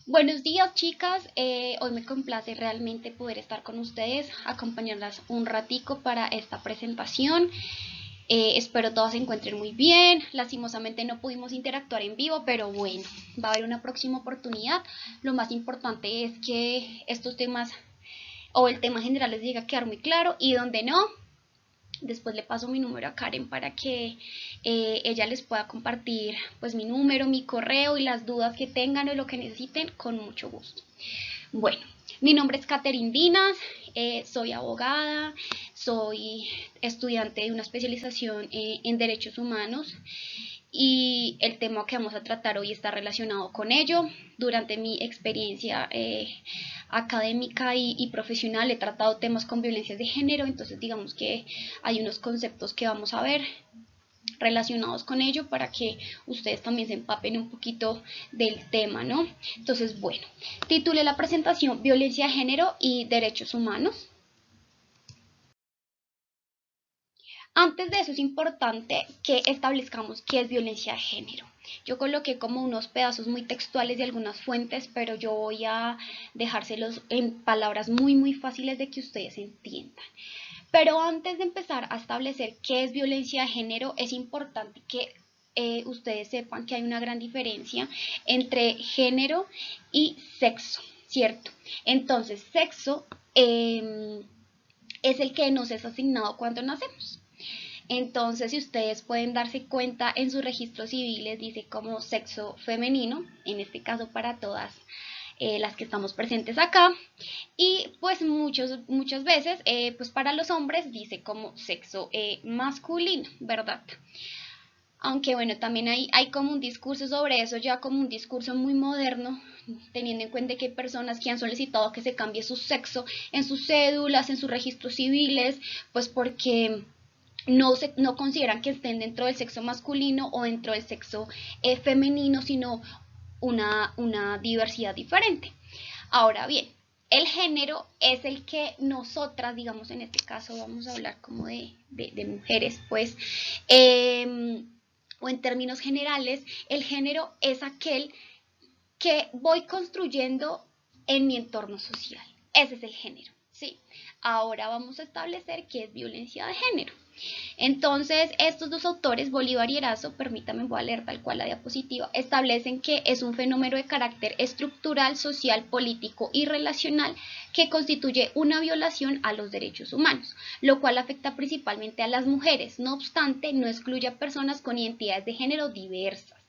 Buenos días, chicas. Hoy me complace realmente poder estar con ustedes, acompañarlas un ratico para esta presentación. Espero todas se encuentren muy bien. Lastimosamente no pudimos interactuar en vivo, pero bueno, va a haber una próxima oportunidad. Lo más importante es que estos temas o el tema general les llegue a quedar muy claro, y donde no, después le paso mi número a Karen para que ella les pueda compartir pues mi número, mi correo y las dudas que tengan o lo que necesiten con mucho gusto. Bueno, mi nombre es Catherine Dinas, soy abogada, soy estudiante de una especialización en Derechos Humanos, y el tema que vamos a tratar hoy está relacionado con ello. Durante mi experiencia académica y profesional he tratado temas con violencias de género, entonces digamos que hay unos conceptos que vamos a ver relacionados con ello para que ustedes también se empapen un poquito del tema, ¿no? Entonces, bueno, titulé la presentación Violencia de género y derechos humanos. Antes de eso es importante que establezcamos qué es violencia de género. Yo coloqué como unos pedazos muy textuales de algunas fuentes, pero yo voy a dejárselos en palabras muy fáciles de que ustedes entiendan. Pero antes de empezar a establecer qué es violencia de género, es importante que ustedes sepan que hay una gran diferencia entre género y sexo, ¿cierto? Entonces, sexo es el que nos es asignado cuando nacemos. Entonces, si ustedes pueden darse cuenta, en sus registros civiles dice como sexo femenino, en este caso para todas las que estamos presentes acá, y pues muchas veces pues para los hombres dice como sexo masculino, ¿verdad? Aunque bueno, también hay como un discurso sobre eso, ya como un discurso muy moderno, teniendo en cuenta que hay personas que han solicitado que se cambie su sexo en sus cédulas, en sus registros civiles, pues porque no consideran que estén dentro del sexo masculino o dentro del sexo femenino, sino una diversidad diferente. Ahora bien, el género es el que nosotras, digamos en este caso vamos a hablar como de mujeres, pues, o en términos generales, el género es aquel que voy construyendo en mi entorno social. Ese es el género, ¿sí? Ahora vamos a establecer qué es violencia de género. Entonces, estos dos autores, Bolívar y Erazo, permítame, voy a leer tal cual la diapositiva, establecen que es un fenómeno de carácter estructural, social, político y relacional que constituye una violación a los derechos humanos, lo cual afecta principalmente a las mujeres. No obstante, no excluye a personas con identidades de género diversas.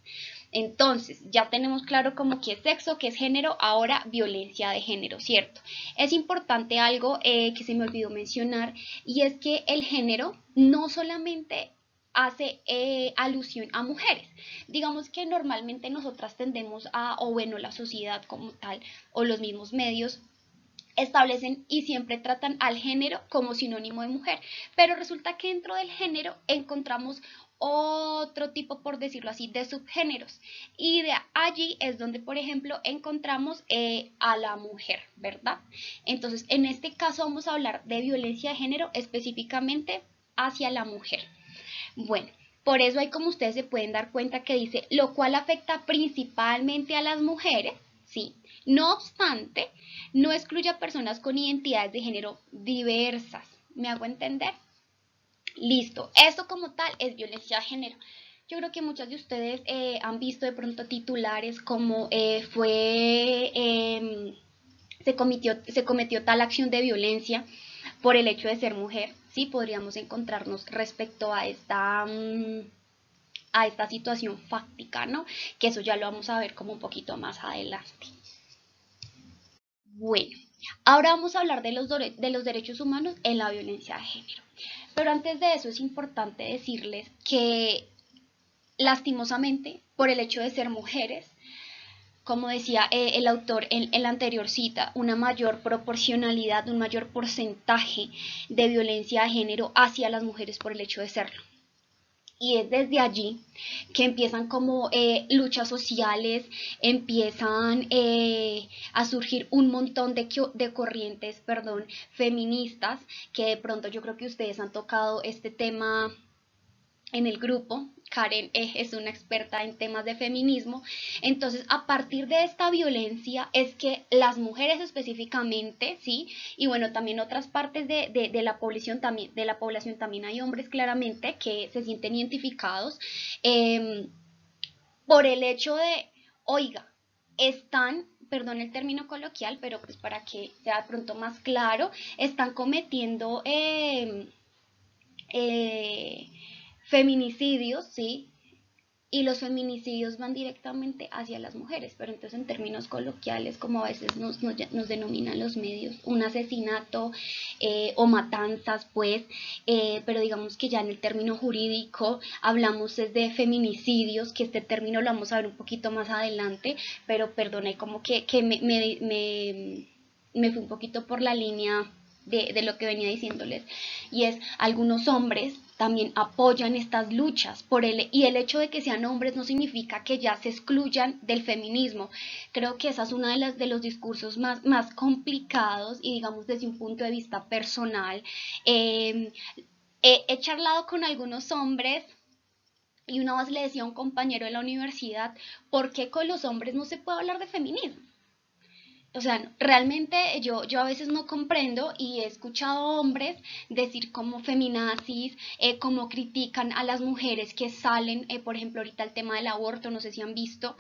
Entonces, ya tenemos claro como qué es sexo, qué es género, ahora violencia de género, ¿cierto? Es importante algo que se me olvidó mencionar, y es que el género no solamente hace alusión a mujeres. Digamos que normalmente nosotras tendemos a, o bueno, la sociedad como tal, o los mismos medios, establecen y siempre tratan al género como sinónimo de mujer, pero resulta que dentro del género encontramos otro tipo, por decirlo así, de subgéneros, y de allí es donde, por ejemplo, encontramos a la mujer, ¿verdad? Entonces, en este caso vamos a hablar de violencia de género específicamente hacia la mujer. Bueno, por eso hay, como ustedes se pueden dar cuenta, que dice lo cual afecta principalmente a las mujeres, ¿sí? No obstante, no excluye a personas con identidades de género diversas. ¿Me hago entender? Listo. Esto como tal es violencia de género. Yo creo que muchas de ustedes han visto de pronto titulares como se cometió tal acción de violencia por el hecho de ser mujer. Sí, podríamos encontrarnos respecto a esta situación fáctica, ¿no? Que eso ya lo vamos a ver como un poquito más adelante. Bueno, ahora vamos a hablar de los derechos humanos en la violencia de género. Pero antes de eso es importante decirles que lastimosamente, por el hecho de ser mujeres, como decía el autor en la anterior cita, una mayor proporcionalidad, un mayor porcentaje de violencia de género hacia las mujeres por el hecho de serlo. Y es desde allí que empiezan como luchas sociales, empiezan a surgir un montón de corrientes, perdón, feministas, que de pronto yo creo que ustedes han tocado este tema en el grupo, Karen es una experta en temas de feminismo. Entonces, a partir de esta violencia es que las mujeres específicamente, ¿sí? Y bueno, también otras partes de la población también, hay hombres claramente que se sienten identificados eh, por el hecho de, oiga, están, perdón el término coloquial, pero pues para que sea de pronto más claro, están cometiendo eh, feminicidios, ¿sí? Y los feminicidios van directamente hacia las mujeres, pero entonces en términos coloquiales, como a veces nos denominan los medios, un asesinato o matanzas, pues, pero digamos que ya en el término jurídico hablamos es de feminicidios, que este término lo vamos a ver un poquito más adelante, pero perdone, como que me fui un poquito por la línea de lo que venía diciéndoles, y es algunos hombres también apoyan estas luchas y el hecho de que sean hombres no significa que ya se excluyan del feminismo. Creo que esa es una de los discursos más complicados y digamos desde un punto de vista personal. He charlado con algunos hombres y una vez le decía a un compañero de la universidad, ¿por qué con los hombres no se puede hablar de feminismo? O sea, realmente yo a veces no comprendo y he escuchado hombres decir como feminazis, como critican a las mujeres que salen, por ejemplo, ahorita el tema del aborto, no sé si han visto,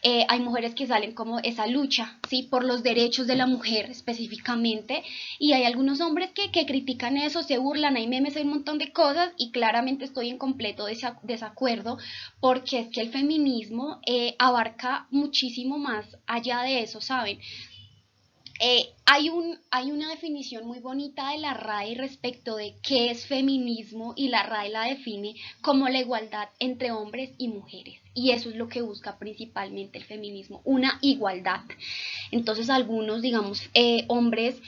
hay mujeres que salen como esa lucha, ¿sí? Por los derechos de la mujer específicamente, y hay algunos hombres que critican eso, se burlan, hay memes, hay un montón de cosas, y claramente estoy en completo desacuerdo, porque es que el feminismo abarca muchísimo más allá de eso, ¿saben? Hay una definición muy bonita de la RAE respecto de qué es feminismo y la RAE la define como la igualdad entre hombres y mujeres. Y eso es lo que busca principalmente el feminismo, una igualdad. Entonces algunos, digamos, hombres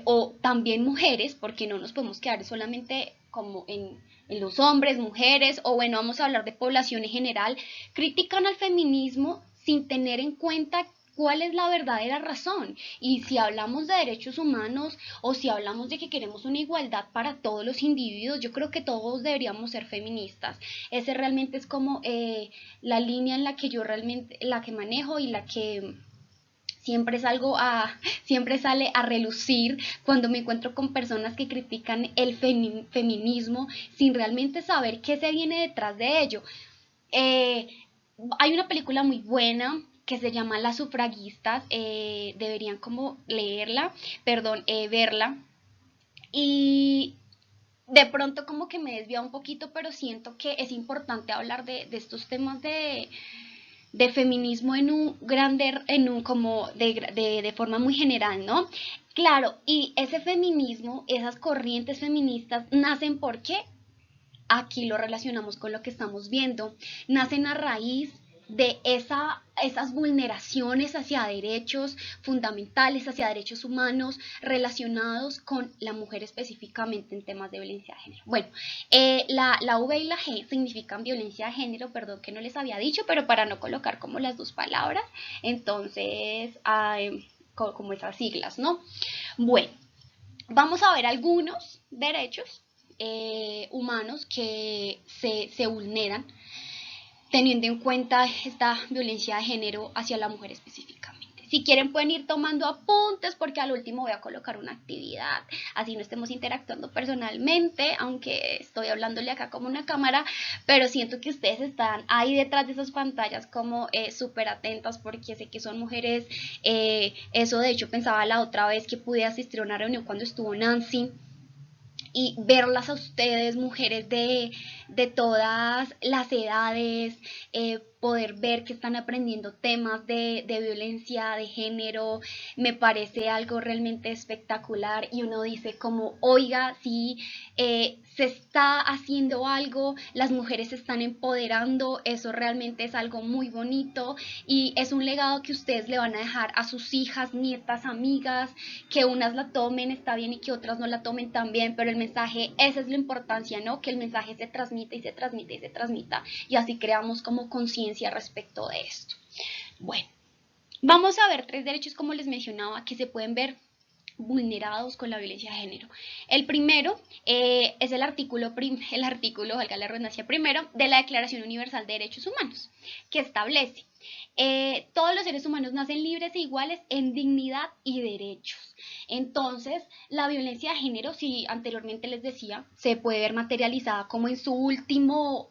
o también mujeres, porque no nos podemos quedar solamente como en los hombres, mujeres, o bueno, vamos a hablar de población en general, critican al feminismo sin tener en cuenta cuál es la verdadera razón. Y si hablamos de derechos humanos o si hablamos de que queremos una igualdad para todos los individuos, yo creo que todos deberíamos ser feministas. Ese realmente es como la línea en la que yo realmente, la que manejo y la que siempre sale a relucir cuando me encuentro con personas que critican el feminismo sin realmente saber qué se viene detrás de ello. Eh, Hay una película muy buena que se llama Las sufragistas, deberían como leerla, perdón, verla. Y de pronto como que me desvía un poquito, pero siento que es importante hablar de estos temas de feminismo en un grande, en un como de forma muy general, ¿no? Claro, y ese feminismo, esas corrientes feministas nacen porque aquí lo relacionamos con lo que estamos viendo, nacen a raíz de esas vulneraciones hacia derechos fundamentales, hacia derechos humanos relacionados con la mujer específicamente en temas de violencia de género. Bueno, la V y la G significan violencia de género, perdón que no les había dicho, pero para no colocar como las dos palabras, entonces como esas siglas, ¿no? Bueno, vamos a ver algunos derechos humanos que se vulneran teniendo en cuenta esta violencia de género hacia la mujer específicamente. Si quieren pueden ir tomando apuntes porque al último voy a colocar una actividad, así no estemos interactuando personalmente, aunque estoy hablándole acá como una cámara, pero siento que ustedes están ahí detrás de esas pantallas como súper atentas porque sé que son mujeres, eso de hecho pensaba la otra vez que pude asistir a una reunión cuando estuvo Nancy, y verlas a ustedes, mujeres de todas las edades, poder ver que están aprendiendo temas de violencia de género, me parece algo realmente espectacular y uno dice como, oiga, sí, se está haciendo algo, las mujeres se están empoderando, eso realmente es algo muy bonito y es un legado que ustedes le van a dejar a sus hijas, nietas, amigas, que unas la tomen, está bien, y que otras no la tomen también, pero el mensaje, esa es la importancia, ¿no? Que el mensaje se transmite y se transmite y se transmita, y así creamos como conciencia respecto de esto. Bueno, vamos a ver 3 derechos, como les mencionaba, que se pueden ver vulnerados con la violencia de género. El primero es el artículo, valga la redundancia, primero de la Declaración Universal de Derechos Humanos, que establece todos los seres humanos nacen libres e iguales en dignidad y derechos. Entonces, la violencia de género, si anteriormente les decía, se puede ver materializada como en su último,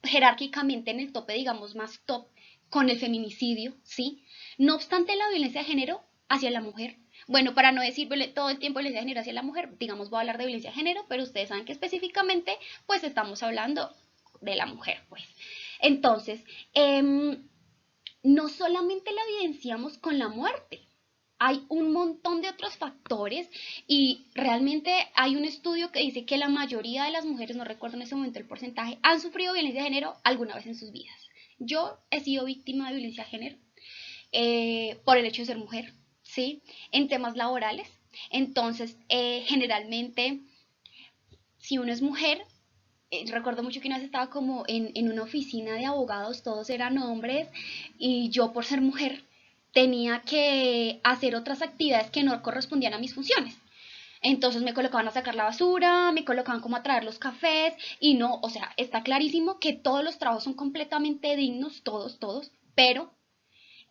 jerárquicamente en el tope, digamos, más top, con el feminicidio, ¿sí? No obstante, la violencia de género hacia la mujer, bueno, para no decir todo el tiempo violencia de género hacia la mujer, digamos, voy a hablar de violencia de género, pero ustedes saben que específicamente, pues estamos hablando de la mujer, pues. Entonces, no solamente la evidenciamos con la muerte, hay un montón de otros factores y realmente hay un estudio que dice que la mayoría de las mujeres, no recuerdo en ese momento el porcentaje, han sufrido violencia de género alguna vez en sus vidas. Yo he sido víctima de violencia de género por el hecho de ser mujer, ¿sí? En temas laborales. Entonces, generalmente, si uno es mujer, recuerdo mucho que una vez estaba como en una oficina de abogados, todos eran hombres, y yo por ser mujer tenía que hacer otras actividades que no correspondían a mis funciones. Entonces me colocaban a sacar la basura, me colocaban como a traer los cafés, y no, o sea, está clarísimo que todos los trabajos son completamente dignos, todos, pero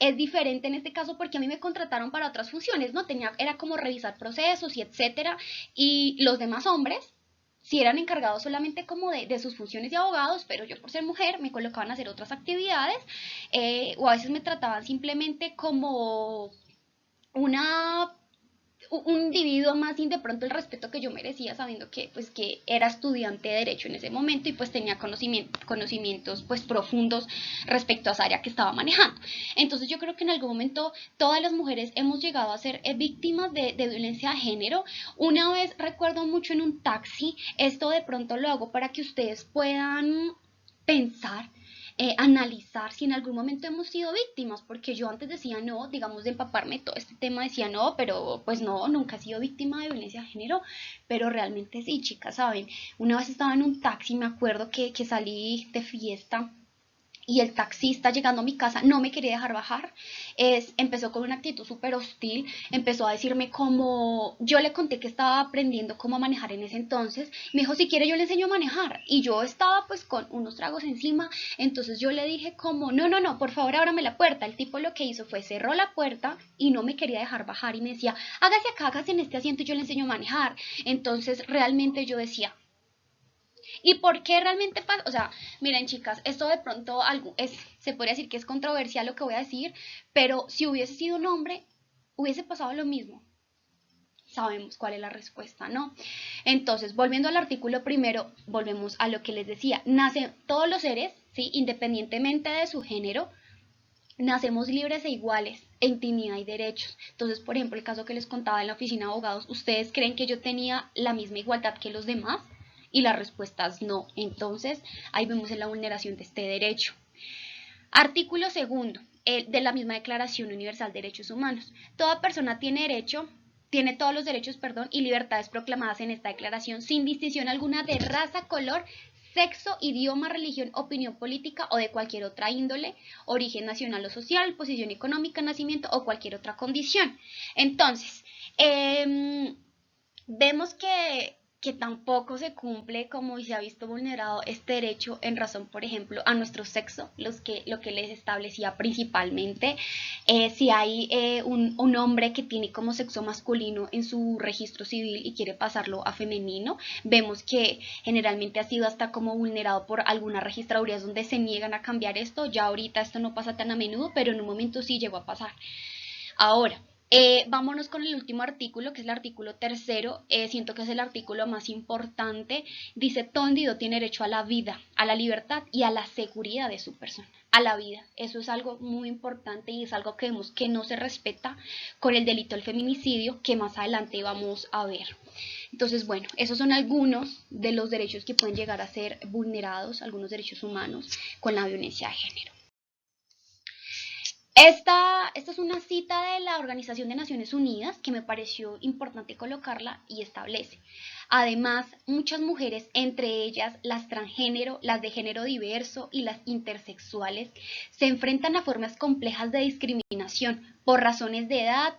es diferente en este caso porque a mí me contrataron para otras funciones, ¿no? Era como revisar procesos y etcétera, y los demás hombres sí eran encargados solamente como de sus funciones de abogados, pero yo por ser mujer me colocaban a hacer otras actividades, o a veces me trataban simplemente como una un individuo más sin de pronto el respeto que yo merecía, sabiendo que pues que era estudiante de derecho en ese momento y pues tenía conocimientos pues profundos respecto a esa área que estaba manejando. Entonces yo creo que en algún momento todas las mujeres hemos llegado a ser víctimas de violencia de género. Una vez recuerdo mucho en un taxi, esto de pronto lo hago para que ustedes puedan pensar, analizar si en algún momento hemos sido víctimas, porque yo antes decía no, digamos de empaparme todo este tema decía no, pero pues no, nunca he sido víctima de violencia de género, pero realmente sí, chicas, saben, una vez estaba en un taxi, me acuerdo que salí de fiesta y el taxista llegando a mi casa no me quería dejar bajar, empezó con una actitud súper hostil, empezó a decirme como, yo le conté que estaba aprendiendo cómo manejar en ese entonces, me dijo si quiere yo le enseño a manejar, y yo estaba pues con unos tragos encima, entonces yo le dije como, no, por favor ábrame la puerta. El tipo lo que hizo fue cerró la puerta y no me quería dejar bajar y me decía, hágase acá, hágase en este asiento y yo le enseño a manejar. Entonces realmente yo decía, ¿y por qué realmente pasa? O sea, miren chicas, esto de pronto se podría decir que es controversial lo que voy a decir, pero si hubiese sido un hombre, hubiese pasado lo mismo. Sabemos cuál es la respuesta, ¿no? Entonces, volviendo al artículo primero, volvemos a lo que les decía. Nacen todos los seres, ¿sí? Independientemente de su género, nacemos libres e iguales en dignidad y derechos. Entonces, por ejemplo, el caso que les contaba en la oficina de abogados, ¿ustedes creen que yo tenía la misma igualdad que los demás? Y la respuesta es no. Entonces, ahí vemos la vulneración de este derecho. Artículo segundo de la misma Declaración Universal de Derechos Humanos. Toda persona tiene todos los derechos, y libertades proclamadas en esta declaración sin distinción alguna de raza, color, sexo, idioma, religión, opinión política o de cualquier otra índole, origen nacional o social, posición económica, nacimiento o cualquier otra condición. Entonces, vemos que tampoco se cumple como se ha visto vulnerado este derecho en razón, por ejemplo, a nuestro sexo, lo que les establecía principalmente. Si hay un hombre que tiene como sexo masculino en su registro civil y quiere pasarlo a femenino, vemos que generalmente ha sido hasta como vulnerado por algunas registradurías donde se niegan a cambiar esto. Ya ahorita esto no pasa tan a menudo, pero en un momento sí llegó a pasar. Ahora, vámonos con el último artículo, que es el artículo tercero. Siento que es el artículo más importante. Dice, todo individuo tiene derecho a la vida, a la libertad y a la seguridad de su persona. A la vida. Eso es algo muy importante y es algo que vemos que no se respeta con el delito del feminicidio, que más adelante vamos a ver. Entonces, bueno, esos son algunos de los derechos que pueden llegar a ser vulnerados, algunos derechos humanos, con la violencia de género. Esta es una cita de la Organización de Naciones Unidas que me pareció importante colocarla y establece. Además, muchas mujeres, entre ellas las transgénero, las de género diverso y las intersexuales, se enfrentan a formas complejas de discriminación por razones de edad,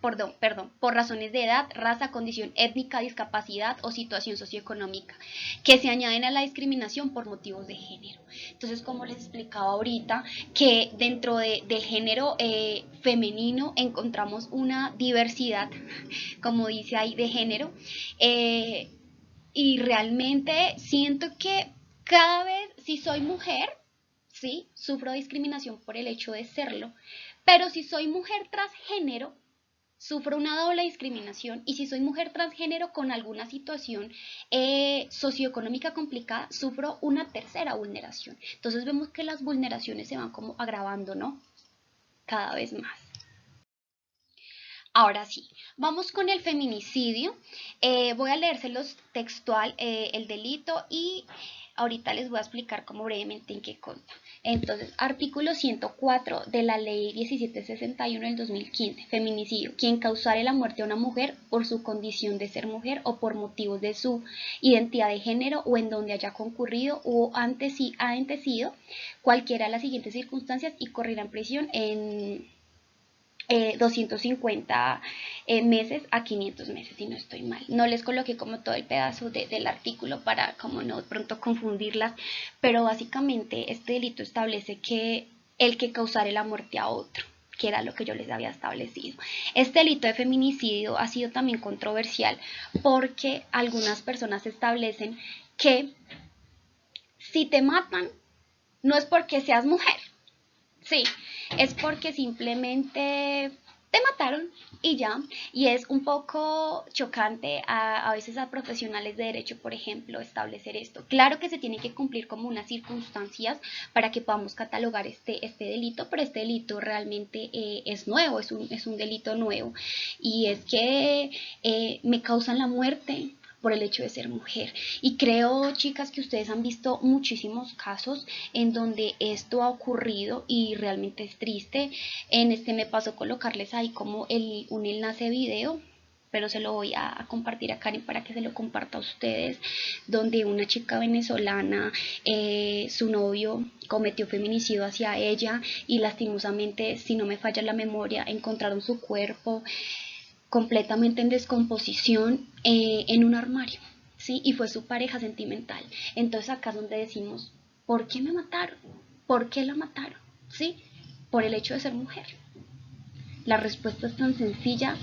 por razones de edad, raza, condición étnica, discapacidad o situación socioeconómica, que se añaden a la discriminación por motivos de género. Entonces, como les explicaba ahorita, que dentro del género femenino encontramos una diversidad, como dice ahí, de género, y realmente siento que cada vez, si soy mujer, sí, sufro discriminación por el hecho de serlo, pero si soy mujer transgénero, sufro una doble discriminación, y si soy mujer transgénero con alguna situación socioeconómica complicada, sufro una tercera vulneración. Entonces vemos que las vulneraciones se van como agravando, ¿no? Cada vez más. Ahora sí, vamos con el feminicidio. Voy a leérselos textual el delito, y ahorita les voy a explicar como brevemente en qué consta. Entonces, artículo 104 de la ley 1761 del 2015, feminicidio: quien causare la muerte a una mujer por su condición de ser mujer o por motivos de su identidad de género o en donde haya concurrido o antes sí ha antecedido cualquiera de las siguientes circunstancias y correrá en prisión en 250 meses a 500 meses, si no estoy mal. No les coloqué como todo el pedazo del artículo para como no de pronto confundirlas, pero básicamente este delito establece que el que causare la muerte a otro, que era lo que yo les había establecido. Este delito de feminicidio ha sido también controversial porque algunas personas establecen que si te matan no es porque seas mujer, sí, es porque simplemente te mataron y ya. Y es un poco chocante a veces a profesionales de derecho, por ejemplo, establecer esto. Claro que se tienen que cumplir como unas circunstancias para que podamos catalogar este delito, pero este delito realmente es nuevo, es un delito nuevo. Y es que me causan la muerte por el hecho de ser mujer. Y creo, chicas, que ustedes han visto muchísimos casos en donde esto ha ocurrido y realmente es triste. En este me pasó colocarles ahí como un enlace de video, pero se lo voy a compartir a Karen para que se lo comparta a ustedes, donde una chica venezolana, su novio cometió feminicidio hacia ella y lastimosamente, si no me falla la memoria, encontraron su cuerpo completamente en descomposición en un armario, ¿sí? Y fue su pareja sentimental. Entonces acá es donde decimos, ¿por qué me mataron? ¿Por qué la mataron? ¿Sí? Por el hecho de ser mujer. La respuesta es tan sencilla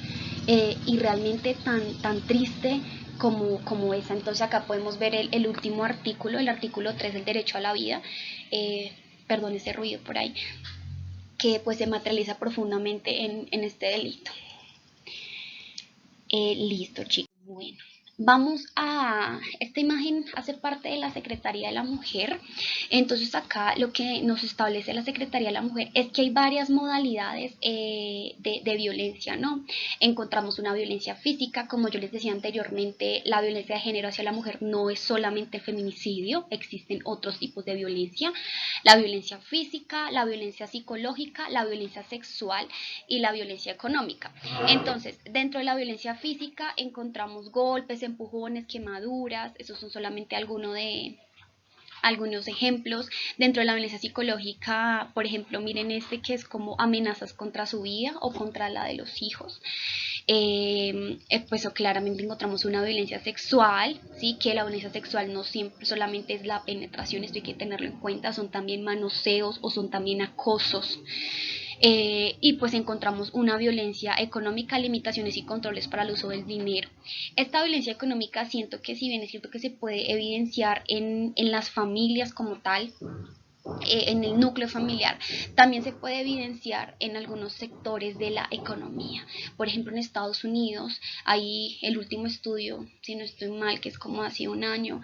y realmente tan triste como esa. Entonces acá podemos ver el último artículo, el artículo 3, el derecho a la vida. Perdón ese ruido por ahí, que pues se materializa profundamente en este delito. Listo, chicos. Bueno, vamos a... Esta imagen hace parte de la Secretaría de la Mujer. Entonces acá lo que nos establece la Secretaría de la Mujer es que hay varias modalidades de violencia, ¿no? Encontramos una violencia física, como yo les decía anteriormente, la violencia de género hacia la mujer no es solamente el feminicidio, existen otros tipos de violencia: la violencia física, la violencia psicológica, la violencia sexual y la violencia económica. Entonces, dentro de la violencia física encontramos golpes, empujones, quemaduras. Esos son solamente algunos ejemplos. Dentro de la violencia psicológica, por ejemplo, miren este que es como amenazas contra su vida o contra la de los hijos. Pues claramente encontramos una violencia sexual, ¿sí? Que la violencia sexual no siempre solamente es la penetración, esto hay que tenerlo en cuenta, son también manoseos o son también acosos. Y pues encontramos una violencia económica, limitaciones y controles para el uso del dinero. Esta violencia económica siento que, si bien es cierto que se puede evidenciar en las familias como tal, en el núcleo familiar, también se puede evidenciar en algunos sectores de la economía. Por ejemplo, en Estados Unidos, hay el último estudio, si no estoy mal, que es como hace un año,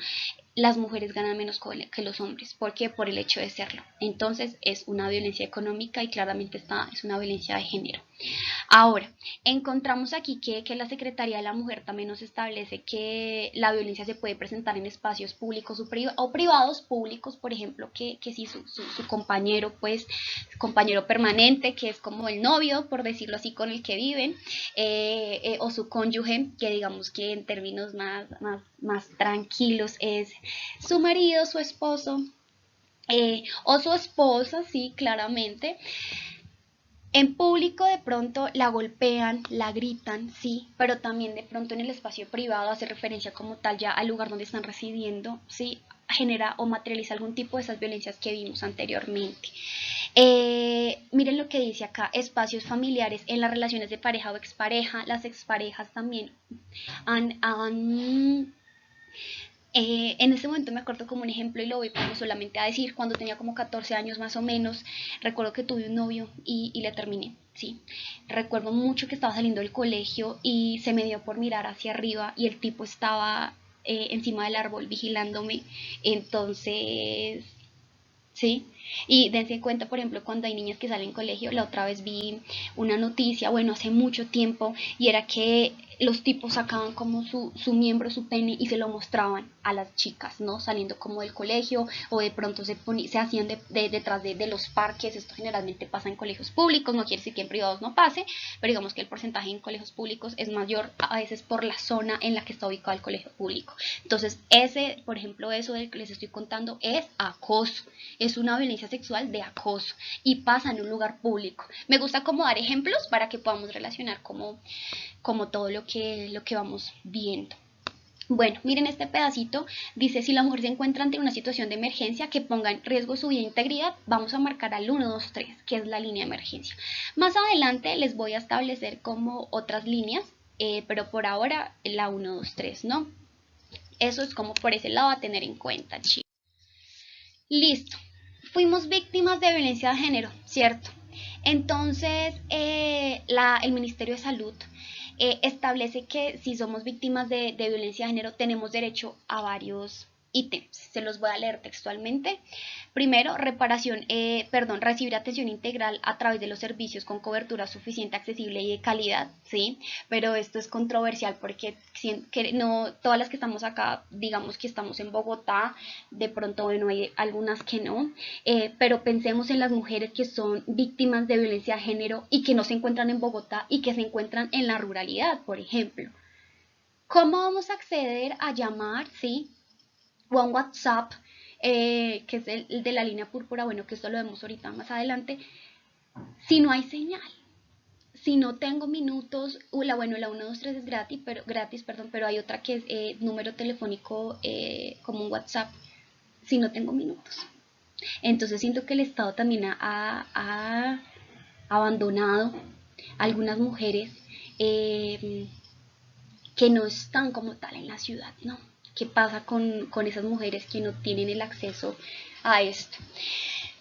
las mujeres ganan menos que los hombres. ¿Por qué? Por el hecho de serlo. Entonces es una violencia económica y claramente es una violencia de género. Ahora, encontramos aquí que la Secretaría de la Mujer también nos establece que la violencia se puede presentar en espacios públicos o privados. Públicos, por ejemplo, que si su compañero, pues, compañero permanente, que es como el novio, por decirlo así, con el que viven, o su cónyuge, que digamos que en términos más tranquilos es su marido, su esposo, o su esposa, sí, claramente. En público de pronto la golpean, la gritan, sí, pero también de pronto en el espacio privado hace referencia como tal ya al lugar donde están residiendo, sí, genera o materializa algún tipo de esas violencias que vimos anteriormente. Miren lo que dice acá, espacios familiares en las relaciones de pareja o expareja, las exparejas también han en ese momento me acuerdo como un ejemplo y lo voy como solamente a decir, cuando tenía como 14 años más o menos, recuerdo que tuve un novio y le terminé, sí. Recuerdo mucho que estaba saliendo del colegio y se me dio por mirar hacia arriba y el tipo estaba encima del árbol vigilándome, entonces sí, y dense cuenta, por ejemplo, cuando hay niñas que salen colegio, la otra vez vi una noticia, bueno, hace mucho tiempo, y era que los tipos sacaban como su miembro, su pene, y se lo mostraban a las chicas, ¿no? Saliendo como del colegio, o de pronto se hacían detrás de los parques, esto generalmente pasa en colegios públicos, no quiere decir que en privados no pase, pero digamos que el porcentaje en colegios públicos es mayor a veces por la zona en la que está ubicado el colegio público. Entonces, ese, por ejemplo, eso del que les estoy contando es acoso, es una violencia sexual de acoso y pasa en un lugar público. Me gusta como dar ejemplos para que podamos relacionar como todo lo que vamos viendo. Bueno, miren este pedacito, dice, si la mujer se encuentra ante una situación de emergencia que ponga en riesgo su vida e integridad, vamos a marcar al 123, que es la línea de emergencia. Más adelante les voy a establecer como otras líneas, pero por ahora la 123, ¿no? Eso es como por ese lado a tener en cuenta, chicos. Listo. Fuimos víctimas de violencia de género, ¿cierto? Entonces, el Ministerio de Salud establece que si somos víctimas de violencia de género tenemos derecho a varios ítems. Se los voy a leer textualmente. Primero, recibir atención integral a través de los servicios con cobertura suficiente, accesible y de calidad, ¿sí? Pero esto es controversial porque no todas las que estamos acá, digamos que estamos en Bogotá, de pronto, bueno, hay algunas que no, pero pensemos en las mujeres que son víctimas de violencia de género y que no se encuentran en Bogotá y que se encuentran en la ruralidad, por ejemplo. ¿Cómo vamos a acceder a llamar, sí? O a un WhatsApp, que es el de la línea púrpura, bueno, que esto lo vemos ahorita más adelante, si no hay señal, si no tengo minutos, bueno, la 123 es gratis, pero hay otra que es número telefónico como un WhatsApp, si no tengo minutos. Entonces siento que el Estado también ha abandonado a algunas mujeres que no están como tal en la ciudad, ¿no? ¿Qué pasa con esas mujeres que no tienen el acceso a esto?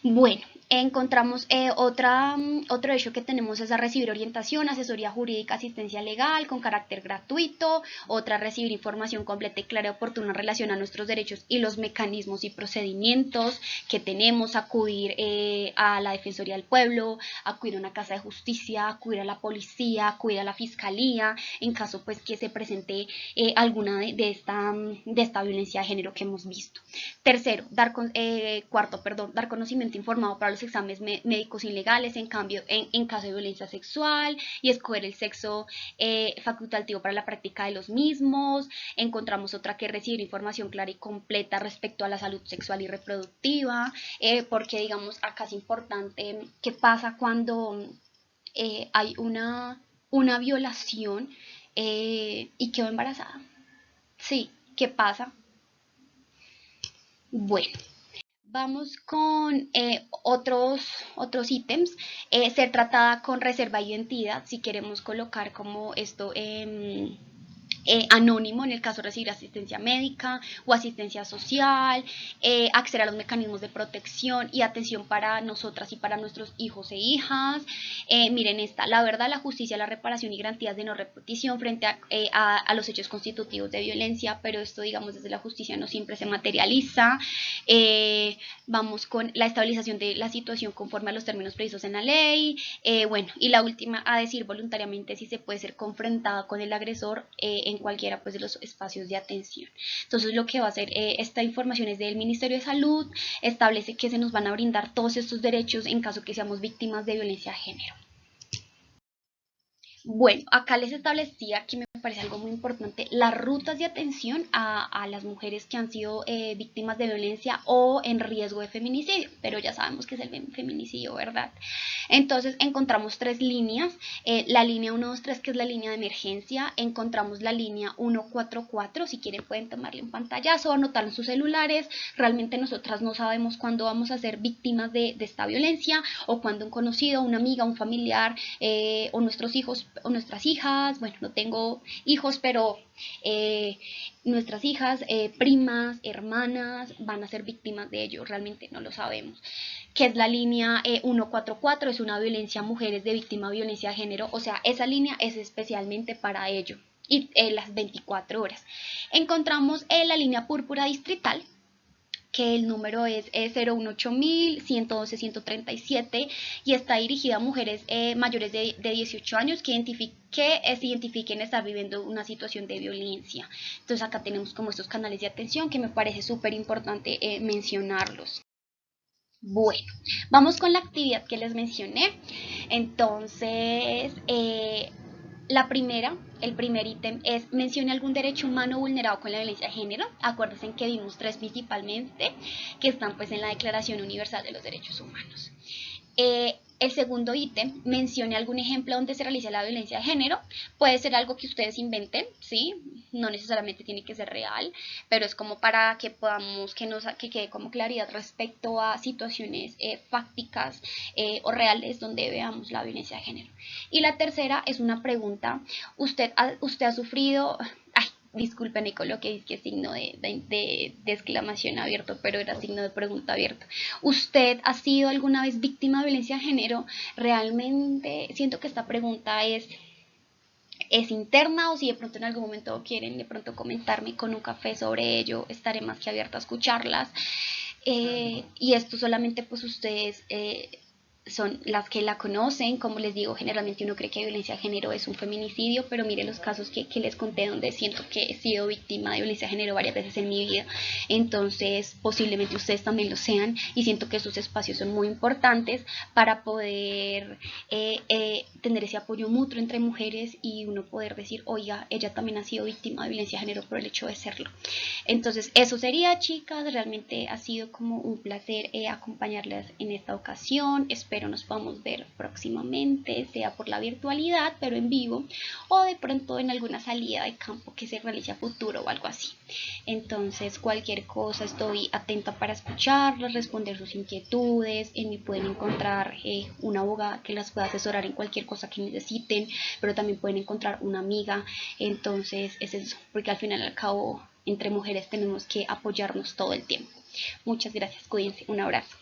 Bueno, encontramos otro hecho que tenemos es a recibir orientación, asesoría jurídica, asistencia legal con carácter gratuito. Otra, recibir información completa y clara y oportuna en relación a nuestros derechos y los mecanismos y procedimientos que tenemos, acudir a la Defensoría del Pueblo, acudir a una casa de justicia, acudir a la policía, acudir a la fiscalía, en caso pues que se presente alguna de esta violencia de género que hemos visto. Tercero, dar conocimiento informado para los exámenes médicos ilegales en caso de violencia sexual y escoger el sexo facultativo para la práctica de los mismos. Encontramos otra que recibir información clara y completa respecto a la salud sexual y reproductiva, porque digamos acá es importante qué pasa cuando hay una violación y quedó embarazada. Sí, ¿qué pasa? Bueno, vamos con otros ítems. Ser tratada con reserva de identidad, si queremos colocar como esto anónimo en el caso de recibir asistencia médica o asistencia social, acceder a los mecanismos de protección y atención para nosotras y para nuestros hijos e hijas. Miren esta, la verdad, la justicia, la reparación y garantías de no repetición frente a los hechos constitutivos de violencia, pero esto digamos desde la justicia no siempre se materializa. Vamos con la estabilización de la situación conforme a los términos previstos en la ley. Bueno, y la última, a decir voluntariamente si se puede ser confrontada con el agresor en cualquiera pues de los espacios de atención. Entonces lo que va a hacer esta información es del Ministerio de Salud, establece que se nos van a brindar todos estos derechos en caso que seamos víctimas de violencia de género. Bueno, acá les establecía que me me parece algo muy importante, las rutas de atención a las mujeres que han sido víctimas de violencia o en riesgo de feminicidio, pero ya sabemos que es el feminicidio, ¿verdad? Entonces encontramos tres líneas, la línea 123 que es la línea de emergencia, encontramos la línea 144, si quieren pueden tomarle un pantallazo o anotarlo en sus celulares. Realmente nosotras no sabemos cuándo vamos a ser víctimas de esta violencia o cuando un conocido, una amiga, un familiar o nuestros hijos o nuestras hijas, bueno, no tengo hijos, pero nuestras hijas, primas, hermanas van a ser víctimas de ello, realmente no lo sabemos. Que es la línea 144, es una violencia a mujeres de víctima de violencia de género, o sea, esa línea es especialmente para ello, y las 24 horas. Encontramos la línea púrpura distrital, que el número es 018.112.137 y está dirigida a mujeres mayores de 18 años que se identifiquen estar viviendo una situación de violencia. Entonces acá tenemos como estos canales de atención que me parece súper importante mencionarlos. Bueno, vamos con la actividad que les mencioné. Entonces, el primer ítem es mencione algún derecho humano vulnerado con la violencia de género. Acuérdense que vimos tres principalmente que están pues en la Declaración Universal de los Derechos Humanos. El segundo ítem, mencione algún ejemplo donde se realiza la violencia de género. Puede ser algo que ustedes inventen, ¿sí? No necesariamente tiene que ser real, pero es como para que podamos, que quede como claridad respecto a situaciones fácticas o reales donde veamos la violencia de género. Y la tercera es una pregunta. ¿Usted ha sufrido... Disculpen, y coloqué es que signo de exclamación abierto, pero era signo de pregunta abierto. ¿Usted ha sido alguna vez víctima de violencia de género? Realmente siento que esta pregunta es interna, o si de pronto en algún momento quieren de pronto comentarme con un café sobre ello, estaré más que abierta a escucharlas. Y esto solamente pues ustedes son las que la conocen. Como les digo, generalmente uno cree que violencia de género es un feminicidio, pero mire los casos que les conté donde siento que he sido víctima de violencia de género varias veces en mi vida. Entonces posiblemente ustedes también lo sean, y siento que esos espacios son muy importantes para poder tener ese apoyo mutuo entre mujeres y uno poder decir, oiga, ella también ha sido víctima de violencia de género por el hecho de serlo. Entonces eso sería, chicas, realmente ha sido como un placer acompañarles en esta ocasión. Espero nos podamos ver próximamente, sea por la virtualidad, pero en vivo, o de pronto en alguna salida de campo que se realice a futuro o algo así. Entonces, cualquier cosa, estoy atenta para escucharlas, responder sus inquietudes. En mí pueden encontrar una abogada que las pueda asesorar en cualquier cosa que necesiten, pero también pueden encontrar una amiga. Entonces, es eso, porque al final y al cabo, entre mujeres tenemos que apoyarnos todo el tiempo. Muchas gracias, cuídense, un abrazo.